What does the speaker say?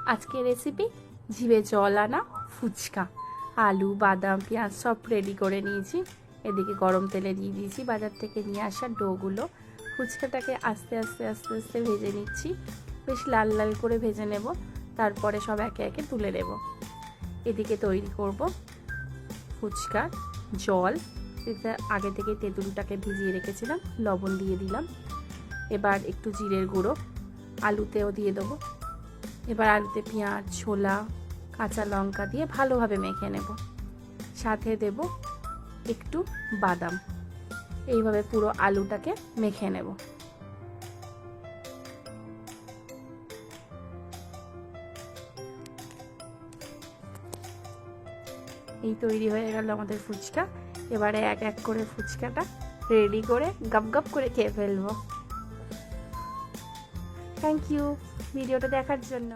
আজকের রেসিপি জিভে জল আনা ফুচকা। আলু বাদাম পেঁয়াজ সব রেডি করে নিয়েছি। এদিকে গরম তেলে দিয়ে দিয়েছি বাজার থেকে নিয়ে আসা ডোগুলো। ফুচকাটাকে আস্তে আস্তে আস্তে আস্তে ভেজে নিচ্ছি, বেশ লাল লাল করে ভেজে নেব। তারপরে সব একে একে তুলে নেব। এদিকে তৈরি করব ফুচকার জল। এটা আগে থেকে তেঁতুলটাকে ভিজিয়ে রেখেছিলাম, লবণ দিয়ে দিলাম। এবার একটু জিরের গুঁড়ো আলুতেও দিয়ে দেবো। এবার আলুতে পেঁয়াজ ছোলা কাঁচা লঙ্কা দিয়ে ভালোভাবে মেখে নেব। সাথে দেব একটু বাদাম। এইভাবে পুরো আলুটাকে মেখে নেব। এই তৈরি হয়ে গেল আমাদের ফুচকা। এবারে এক এক করে ফুচকাটা রেডি করে গপ গপ করে খেয়ে ফেলবো। থ্যাংক ইউ ভিডিওটা দেখার জন্য।